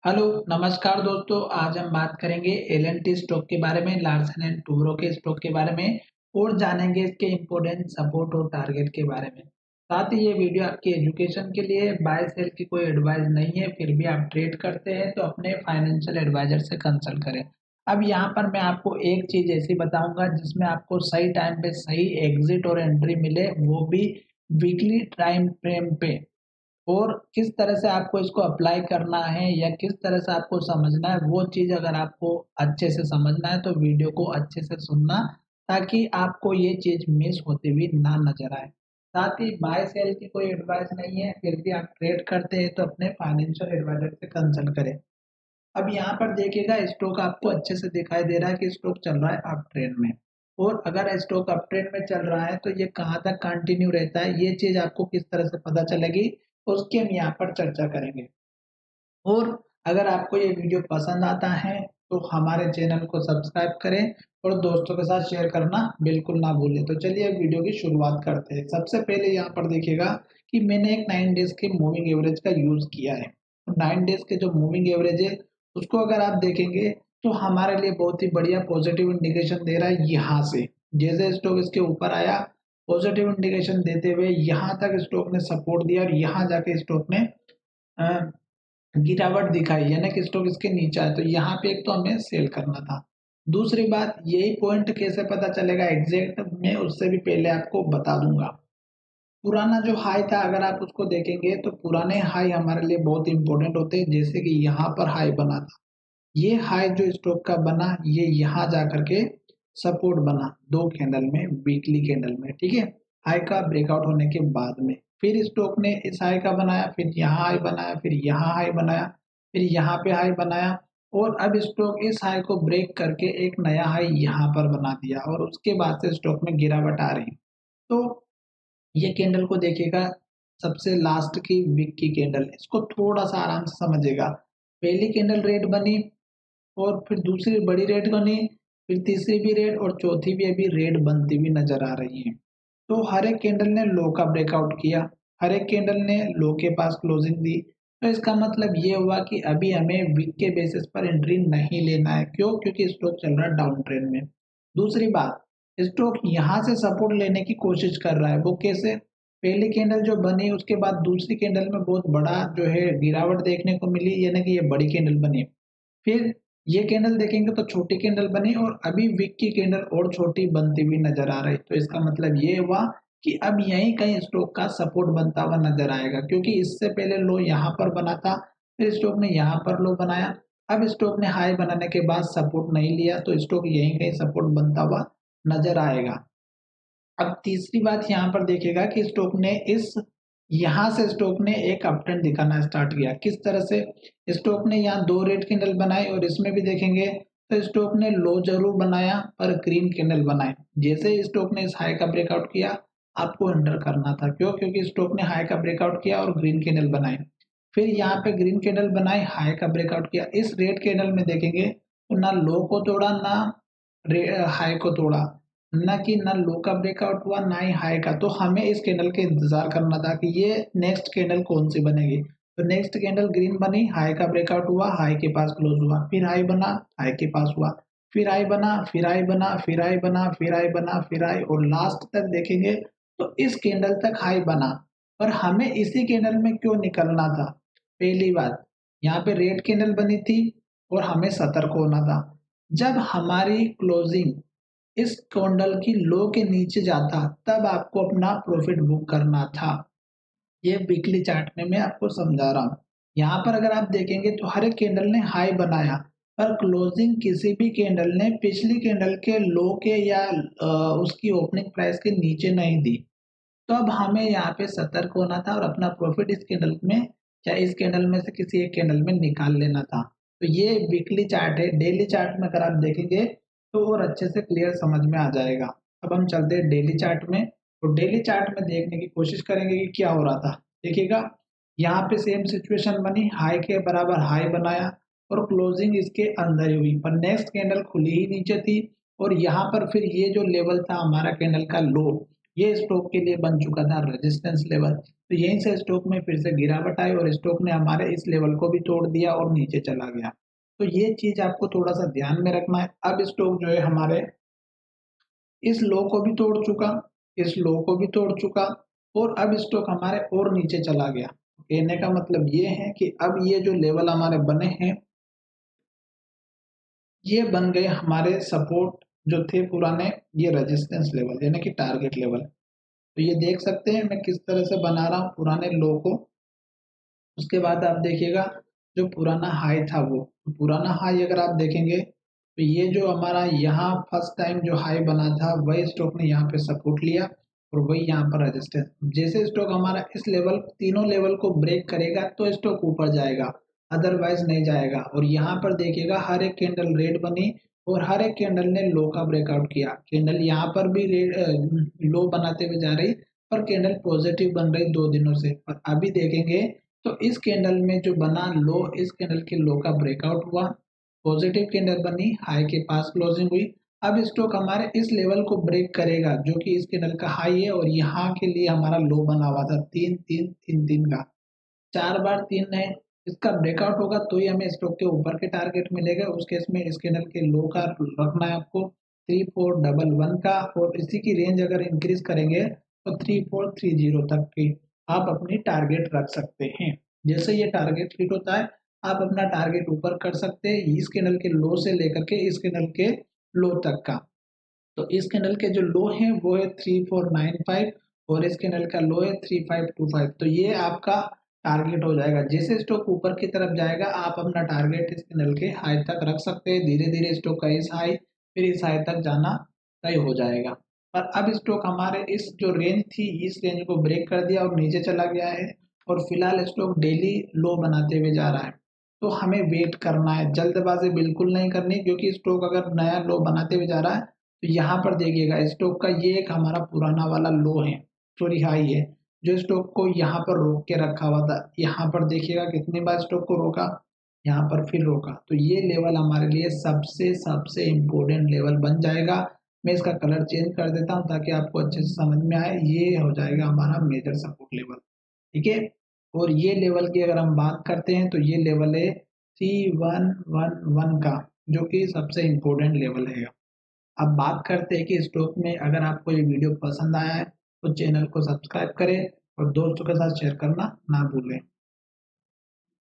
Hello, नमस्कार दोस्तों। आज हम बात करेंगे एल&टी स्टॉक के बारे में, लार्सन एंड टुब्रो के स्टॉक के बारे में और जानेंगे इसके इम्पोर्टेंट सपोर्ट और टारगेट के बारे में। साथ ही ये वीडियो आपकी एजुकेशन के लिए बाय सेल की कोई एडवाइस नहीं है, फिर भी आप ट्रेड करते हैं तो अपने फाइनेंशियल एडवाइजर से कंसल्ट करें। अब यहाँ पर मैं आपको एक चीज़ ऐसी बताऊंगा जिसमें आपको सही टाइम पे सही एग्जिट और एंट्री मिले, वो भी वीकली टाइम फ्रेम पे। और किस तरह से आपको इसको अप्लाई करना है या किस तरह से आपको समझना है, वो चीज़ अगर आपको अच्छे से समझना है तो वीडियो को अच्छे से सुनना, ताकि आपको ये चीज़ मिस होती हुई ना नज़र आए। साथ ही बाय सेल की कोई एडवाइस नहीं है, फिर भी आप ट्रेड करते हैं तो अपने फाइनेंशियल एडवाइजर से कंसल्ट करें। अब यहाँ पर देखिएगा, स्टॉक आपको अच्छे से दिखाई दे रहा है कि स्टॉक चल रहा है अप ट्रेंड में। और अगर स्टॉक अप ट्रेंड में चल रहा है तो ये कहाँ तक कंटिन्यू रहता है, ये चीज़ आपको किस तरह से पता चलेगी, उसकी हम यहाँ पर चर्चा करेंगे। और अगर आपको ये वीडियो पसंद आता है तो हमारे चैनल को सब्सक्राइब करें और दोस्तों के साथ शेयर करना बिल्कुल ना भूलें। तो चलिए अब वीडियो की शुरुआत करते हैं। सबसे पहले यहाँ पर देखिएगा कि मैंने एक 9 डेज के मूविंग एवरेज का यूज़ किया है। तो 9 डेज के जो मूविंग एवरेज है उसको अगर आप देखेंगे तो हमारे लिए बहुत ही बढ़िया पॉजिटिव इंडिकेशन दे रहा है। यहाँ से जैसे स्टॉक इसके ऊपर आया, पॉजिटिव इंडिकेशन देते हुए यहाँ तक स्टॉक ने सपोर्ट दिया और यहाँ जाके स्टॉक ने गिरावट दिखाई, यानी कि स्टॉक इसके नीचे है, तो यहाँ पे एक तो हमें सेल करना था। दूसरी बात, यही पॉइंट कैसे पता चलेगा एग्जैक्ट, मैं उससे भी पहले आपको बता दूंगा। पुराना जो हाई था अगर आप उसको देखेंगे तो पुराने हाई हमारे लिए बहुत इंपॉर्टेंट होते हैं। जैसे कि यहाँ पर हाई बना था, ये हाई जो स्टॉक का बना, ये यहाँ जा करके सपोर्ट बना 2 कैंडल में, वीकली कैंडल में, ठीक है। हाई का ब्रेकआउट होने के बाद में फिर स्टॉक ने इस हाई का बनाया, फिर यहाँ हाई बनाया, फिर यहाँ हाई बनाया, फिर यहाँ पे हाई बनाया। और अब स्टॉक इस हाई को ब्रेक करके एक नया हाई यहाँ पर बना दिया और उसके बाद से स्टॉक में गिरावट आ रही। तो ये कैंडल को देखिएगा, सबसे लास्ट की वीक की कैंडल, इसको थोड़ा सा आराम से समझिएगा। पहली कैंडल रेड बनी और फिर दूसरी बड़ी रेड बनी, फिर तीसरी भी रेड और चौथी भी अभी रेड बनती हुई नजर आ रही है। तो हर एक कैंडल ने लो का ब्रेकआउट किया, हर एक कैंडल ने लो के पास क्लोजिंग दी। तो इसका मतलब ये हुआ कि अभी हमें वीक के बेसिस पर एंट्री नहीं लेना है। क्यों? क्योंकि स्टॉक चल रहा है डाउन ट्रेंड में। दूसरी बात, स्टॉक यहाँ से सपोर्ट लेने की कोशिश कर रहा है। वो कैसे? पहली कैंडल जो बनी उसके बाद दूसरी कैंडल में बहुत बड़ा जो है गिरावट देखने को मिली, यानी कि ये बड़ी कैंडल बनी। फिर ये कैंडल देखेंगे तो छोटी कैंडल बनी और अभी विक की कैंडल और छोटी बनती हुई नजर आ रही। तो इसका मतलब ये हुआ कि अब यहीं कहीं स्टॉक का सपोर्ट बनता हुआ नजर आएगा, क्योंकि इससे पहले लो यहाँ पर बना था, फिर स्टॉक ने यहाँ पर लो बनाया। अब स्टॉक ने हाई बनाने के बाद सपोर्ट नहीं लिया, तो स्टॉक यहीं कहीं सपोर्ट बनता हुआ नजर आएगा। अब तीसरी बात यहाँ पर देखिएगा कि स्टॉक ने इस यहाँ से स्टॉक ने एक अपट्रेंड दिखाना स्टार्ट किया। किस तरह से? स्टॉक ने यहाँ 2 रेड कैंडल बनाई और इसमें भी देखेंगे तो स्टॉक ने लो जरूर बनाया पर ग्रीन कैंडल बनाए। जैसे ही स्टॉक ने इस हाई का ब्रेकआउट किया, आपको एंटर करना था। क्यों? क्योंकि स्टॉक ने हाई का ब्रेकआउट किया और ग्रीन कैंडल बनाई। फिर यहाँ पे ग्रीन कैंडल बनाई, हाई का ब्रेकआउट किया। इस रेड कैंडल में देखेंगे तो ना लो को तोड़ा, ना हाई को तोड़ा, ना कि ना लो का ब्रेकआउट हुआ ना ही हाई का। तो हमें इस कैंडल के इंतजार करना था कि ये नेक्स्ट कैंडल कौन सी बनेगी। तो नेक्स्ट कैंडल ग्रीन बनी, हाई का ब्रेकआउट हुआ, हाई के पास क्लोज हुआ, फिर हाई बना, हाई के पास हुआ, फिर हाई बना, फिर हाई बना, फिर हाई बना, फिर हाई बना, फिर हाई, और लास्ट तक देखेंगे तो इस कैंडल तक हाई बना। और हमें इसी कैंडल में क्यों निकलना था? पहली बात, यहाँ पे रेड कैंडल बनी थी और हमें सतर्क होना था। जब हमारी क्लोजिंग इस कैंडल की लो के नीचे जाता, तब आपको अपना प्रॉफिट बुक करना था। ये वीकली चार्ट में मैं आपको समझा रहा हूँ। यहाँ पर अगर आप देखेंगे तो हर एक कैंडल ने हाई बनाया, पर क्लोजिंग किसी भी कैंडल ने पिछली कैंडल के लो के या उसकी ओपनिंग प्राइस के नीचे नहीं दी। तो अब हमें यहाँ पे सतर्क होना था और अपना प्रॉफिट इस कैंडल में या इस कैंडल में से किसी एक कैंडल में निकाल लेना था। तो ये वीकली चार्ट है। डेली चार्ट में अगर आप देखेंगे तो और अच्छे से क्लियर समझ में आ जाएगा। अब हम चलते हैं डेली चार्ट में, तो डेली चार्ट में देखने की कोशिश करेंगे कि क्या हो रहा था। देखिएगा, यहाँ पे सेम सिचुएशन बनी, हाई के बराबर हाई बनाया और क्लोजिंग इसके अंदर ही हुई, पर नेक्स्ट कैंडल खुली ही नीचे थी। और यहाँ पर फिर ये जो लेवल था हमारा कैंडल का लो, ये स्टॉक के लिए बन चुका था रेजिस्टेंस लेवल। तो यहीं से स्टॉक में फिर से गिरावट आई और स्टॉक ने हमारे इस लेवल को भी तोड़ दिया और नीचे चला गया। तो ये चीज आपको थोड़ा सा ध्यान में रखना है। अब स्टॉक जो है हमारे इस लो को भी तोड़ चुका, इस लो को भी तोड़ चुका और अब स्टॉक हमारे और नीचे चला गया। कहने का मतलब ये है कि अब ये जो लेवल हमारे बने हैं ये बन गए हमारे सपोर्ट जो थे पुराने, ये रेजिस्टेंस लेवल यानी कि टारगेट लेवल। तो ये देख सकते हैं मैं किस तरह से बना रहा हूँ पुराने लो को। उसके बाद आप देखिएगा जो पुराना हाई था वो पुराना हाई अगर आप देखेंगे तो ये जो हमारा यहाँ फर्स्ट टाइम जो हाई बना था वही स्टॉक ने यहाँ पे सपोर्ट लिया और वही यहाँ पर रेजिस्टेंस। जैसे स्टॉक हमारा इस लेवल तीनों लेवल को ब्रेक करेगा तो स्टॉक ऊपर जाएगा, अदरवाइज नहीं जाएगा। और यहाँ पर देखिएगा हर एक कैंडल रेड बनी और हर एक कैंडल ने लो का ब्रेकआउट किया। कैंडल यहाँ पर भी लो बनाते हुए जा रही पर कैंडल पॉजिटिव बन रही 2 दिनों से। और अभी देखेंगे तो इस कैंडल में जो बना लो, इस कैंडल के लो का ब्रेकआउट हुआ, पॉजिटिव कैंडल बनी, हाई के पास क्लोजिंग हुई। अब स्टॉक हमारे इस लेवल को ब्रेक करेगा जो कि इस कैंडल का हाई है और यहाँ के लिए हमारा लो बना हुआ था 3 3 3 3 का 4 बार 3 है। इसका ब्रेकआउट होगा तो ही हमें स्टॉक के ऊपर के टारगेट मिलेगा। उस केस में इस कैंडल के लो का रखना है आपको 3411 का और इसी की रेंज अगर इंक्रीज करेंगे तो 3430 तक की आप अपनी टारगेट रख सकते हैं। जैसे ये टारगेट हिट होता है आप अपना टारगेट ऊपर कर सकते हैं इस कैंडल के लो से लेकर के इस कैंडल के लो तक का। तो इस कैंडल के जो लो है वो है 3495 और इस कैंडल का लो है 3525। तो ये आपका टारगेट हो जाएगा। जैसे स्टॉक ऊपर की तरफ जाएगा आप अपना टारगेट इस कैंडल के हाई तक रख सकते हैं। धीरे धीरे स्टॉक का इस हाई फिर इस हाई तक जाना तय हो जाएगा। पर अब स्टॉक हमारे इस जो रेंज थी इस रेंज को ब्रेक कर दिया और नीचे चला गया है और फिलहाल स्टॉक डेली लो बनाते हुए जा रहा है। तो हमें वेट करना है, जल्दबाजी बिल्कुल नहीं करनी क्योंकि स्टॉक अगर नया लो बनाते हुए जा रहा है तो यहाँ पर देखिएगा स्टॉक का ये एक हमारा पुराना वाला लो है, सॉरी हाई है, जो स्टॉक को यहाँ पर रोक के रखा हुआ था। यहाँ पर देखिएगा कितनी बार स्टॉक को रोका, यहाँ पर फिर रोका। तो ये लेवल हमारे लिए सबसे सबसे इम्पोर्टेंट लेवल बन जाएगा। मैं इसका कलर चेंज कर देता हूँ ताकि आपको अच्छे से समझ में आए। ये हो जाएगा हमारा मेजर सपोर्ट लेवल, ठीक है। और ये लेवल की अगर हम बात करते हैं तो ये लेवल है 3111 का जो कि सबसे इम्पोर्टेंट लेवल है। अब बात करते हैं कि स्टॉक में अगर आपको ये वीडियो पसंद आया है तो चैनल को सब्सक्राइब करें और दोस्तों के साथ शेयर करना ना भूलें।